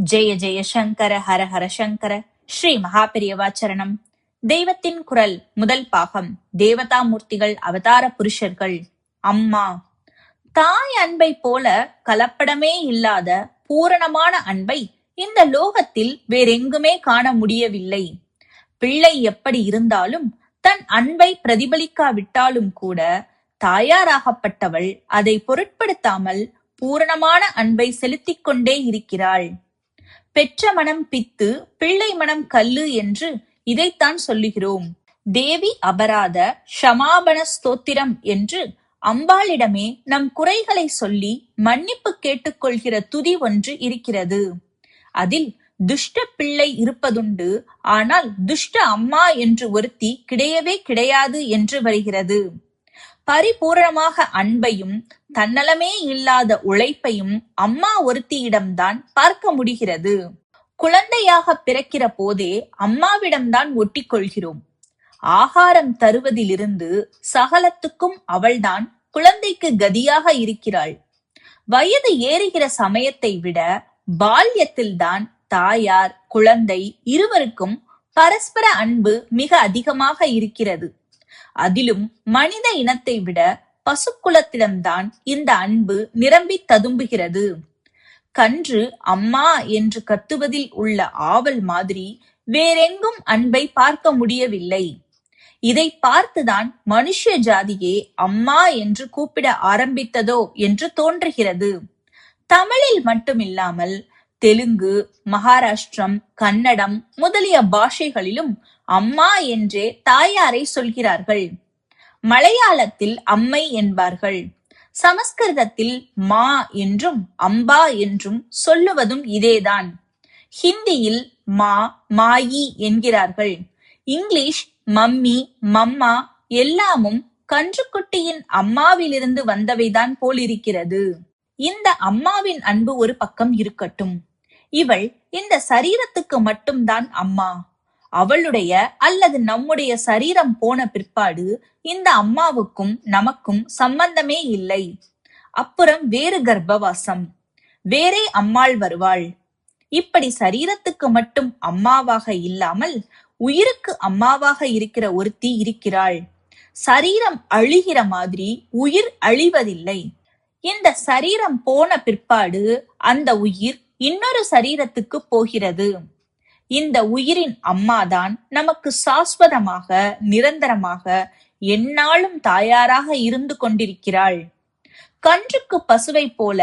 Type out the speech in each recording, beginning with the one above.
ஜெய ஜெய சங்கர ஹர ஹர சங்கர. ஸ்ரீ மகாபெரியவாச்சரணம். தெய்வத்தின் குரல் முதல் பாகம். தேவதாமூர்த்திகள் அவதார புருஷர்கள். அம்மா. தாய் அன்பை போல கலப்படமே இல்லாத பூரணமான அன்பை இந்த லோகத்தில் வேறெங்குமே காண முடியவில்லை. பிள்ளை எப்படி இருந்தாலும் தன் அன்பை பிரதிபலிக்காவிட்டாலும் கூட தாயாராகப்பட்டவள் அதை பொருட்படுத்தாமல் பூரணமான அன்பை செலுத்திக் கொண்டே இருக்கிறாள். பெற்ற மனம் பித்து, பிள்ளை மனம் கல்லு என்று இதைத்தான் சொல்லுகிறோம். தேவி அபராத ஷமாபண ஸ்தோத்திரம் என்று அம்பாளிடமே நம் குறைகளை சொல்லி மன்னிப்பு கேட்டுக்கொள்கிற துதி ஒன்று இருக்கிறது. அதில் துஷ்ட பிள்ளை இருப்பதுண்டு, ஆனால் துஷ்ட அம்மா என்று ஒருத்தி கிடையவே கிடையாது என்று வருகிறது. பரிபூரணமாக அன்பையும் தன்னலமே இல்லாத உழைப்பையும் அம்மா ஒருத்தியிடம்தான் பார்க்க முடிகிறது. குழந்தையாக பிறக்கிற போதே அம்மாவிடம்தான் ஒட்டிக்கொள்கிறோம். ஆகாரம் தருவதிலிருந்து சகலத்துக்கும் அவள்தான் குழந்தைக்கு கதியாக இருக்கிறாள். வயது ஏறுகிற சமயத்தை விட பால்யத்தில்தான் தாயார் குழந்தை இருவருக்கும் பரஸ்பர அன்பு மிக அதிகமாக இருக்கிறது. அதிலும் மனித இனத்தை விட பசுக்குலத்திடம்தான் இந்த அன்பு நிரம்பி ததும்புகிறது. கன்று அம்மா என்று கத்துவதில் உள்ள ஆவல் மாதிரி வேறெங்கும் அன்பை பார்க்க முடியவில்லை. இதை பார்த்துதான் மனுஷ ஜாதியே அம்மா என்று கூப்பிட ஆரம்பித்ததோ என்று தோன்றுகிறது. தமிழில் மட்டுமில்லாமல் தெலுங்கு, மகாராஷ்டிரம், கன்னடம் முதலிய பாஷைகளிலும் அம்மா என்றே தாயாரை சொல்கிறார்கள். மலையாளத்தில் அம்மை என்பார்கள். சமஸ்கிருதத்தில் மா என்றும் அம்பா என்றும் சொல்லுவதும் இதேதான். ஹிந்தியில் மா, மாயி என்கிறார்கள். இங்கிலீஷ் மம்மி, மம்மா எல்லாமும் கன்றுக்குட்டியின் அம்மாவிலிருந்து வந்தவைதான் போலிருக்கிறது. இந்த அம்மாவின் அன்பு ஒரு பக்கம் இருக்கட்டும். இவள் இந்த சரீரத்துக்கு மட்டும்தான் அம்மா. அவளுடைய அல்லது நம்முடைய சரீரம் போன பிற்பாடு இந்த அம்மாவுக்கும் நமக்கும் சம்பந்தமே இல்லை. அப்புறம் வேறு கர்ப்பவாசம், வேறே அம்மாள் வருவாள். இப்படி சரீரத்துக்கு மட்டும் அம்மாவாக இல்லாமல் உயிருக்கு அம்மாவாக இருக்கிற ஒருத்தி இருக்கிறாள். சரீரம் அழிகிற மாதிரி உயிர் அழிவதில்லை. இந்த சரீரம் போன பிற்பாடு அந்த உயிர் இன்னொரு சரீரத்துக்கு போகிறது. இந்த உயிரின் அம்மாதான் நமக்கு சாஸ்வதமாக நிரந்தரமாக எந்நாளும் தாயாராக இருந்து கொண்டிருக்கிறாள். கன்றுக்கு பசுவை போல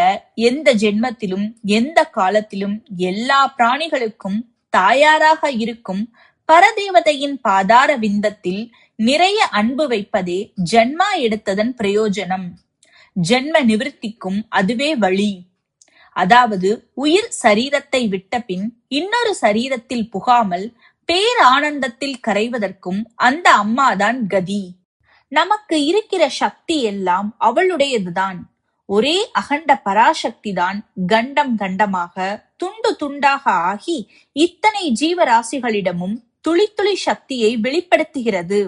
எந்த ஜென்மத்திலும் எந்த காலத்திலும் எல்லா பிராணிகளுக்கும் தாயாராக இருக்கும் பரதேவதையின் பாதார விந்தத்தில் நிறைய அன்பு வைப்பதே ஜன்மா எடுத்ததன் பிரயோஜனம். ஜென்ம நிவிருத்திக்கும் அதுவே வழி. அதாவது உயிர் சரீரத்தை விட்ட பின் இன்னொரு சரீரத்தில் புகாமல் பேரானந்தத்தில் கரைவதற்கும் அந்த அம்மாதான் கதி. நமக்கு இருக்கிற சக்தி எல்லாம் அவளுடையதுதான். ஒரே அகண்ட பராசக்திதான் கண்டம் கண்டமாக துண்டு துண்டாக ஆகி இத்தனை ஜீவராசிகளிடமும் துளி துளி சக்தியை வெளிப்படுத்துகிறது.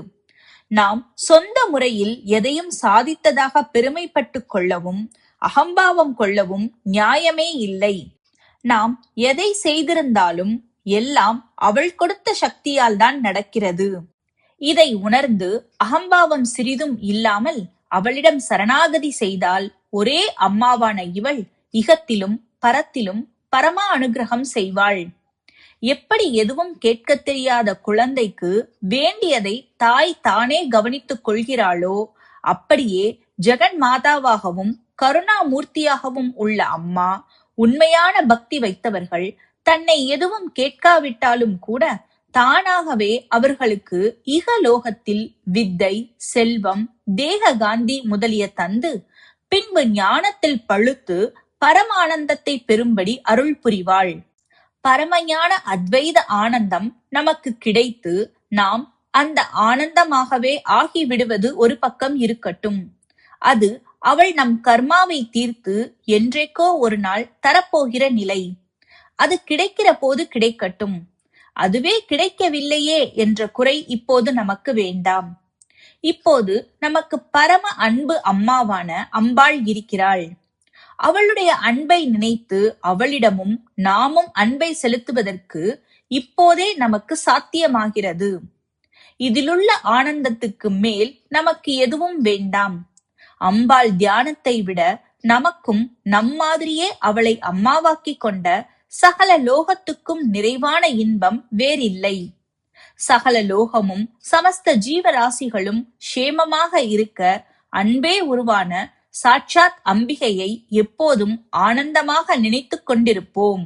நாம் சொந்த முறையில் எதையும் சாதித்ததாக பெருமைப்பட்டு கொள்ளவும் அகம்பாவம் கொள்ளவும் நியாயமே இல்லை. நாம் எதை செய்திருந்தாலும் எல்லாம் அவள் கொடுத்த சக்தியால் தான் நடக்கிறது. இதை உணர்ந்து அகம்பாவம் சிறிதும் இல்லாமல் அவளிடம் சரணாகதி செய்தால் ஒரே அம்மாவான இவள் இகத்திலும் பரத்திலும் பரமா அனுகிரகம் செய்வாள். எப்படி எதுவும் கேட்க தெரியாத குழந்தைக்கு வேண்டியதை தாய் தானே கவனித்துக் கொள்கிறாளோ அப்படியே ஜெகன் மாதாவாகவும் கருணாமூர்த்தியாகவும் உள்ள அம்மா, உண்மையான பக்தி வைத்தவர்கள் தன்னை எதுவும் கேட்காவிட்டாலும் கூட தானாகவே அவர்களுக்கு இகலோகத்தில் வித்தை, செல்வம், தேக காந்தி முதலிய தந்து பின்பு ஞானத்தில் பழுத்து பரமானந்தத்தை பெறும்படி அருள் புரிவாள். பரமஞான அத்வைத ஆனந்தம் நமக்கு கிடைத்து நாம் அந்த ஆனந்தமாகவே ஆகிவிடுவது ஒரு பக்கம் இருக்கட்டும். அது அவள் நம் கர்மாவை தீர்த்து என்றைக்கோ ஒரு நாள் தரப்போகிற நிலை. அது கிடைக்கிற போது கிடைக்கட்டும். அதுவே கிடைக்கவில்லையே என்ற குறை இப்போது நமக்கு வேண்டாம். இப்போது நமக்கு பரம அன்பு அம்மாவான அம்பாள் இருக்கிறாள். அவளுடைய அன்பை நினைத்து அவளிடமும் நாமும் அன்பை செலுத்துவதற்கு இப்போதே நமக்கு சாத்தியமாகிறது. இதிலுள்ள ஆனந்தத்துக்கு மேல் நமக்கு எதுவும் வேண்டாம். அம்பாள் தியானத்தை விட நமக்கும் நம்மாதிரியே அவளை அம்மாவாக்கிக் கொண்ட சகல லோகத்துக்கும் நிறைவான இன்பம் வேறில்லை. சகல லோகமும் சமஸ்த ஜீவராசிகளும் க்ஷேமமாக இருக்க அன்பே உருவான சாட்சாத் அம்பிகையை எப்போதும் ஆனந்தமாக நினைத்துக் கொண்டிருப்போம்.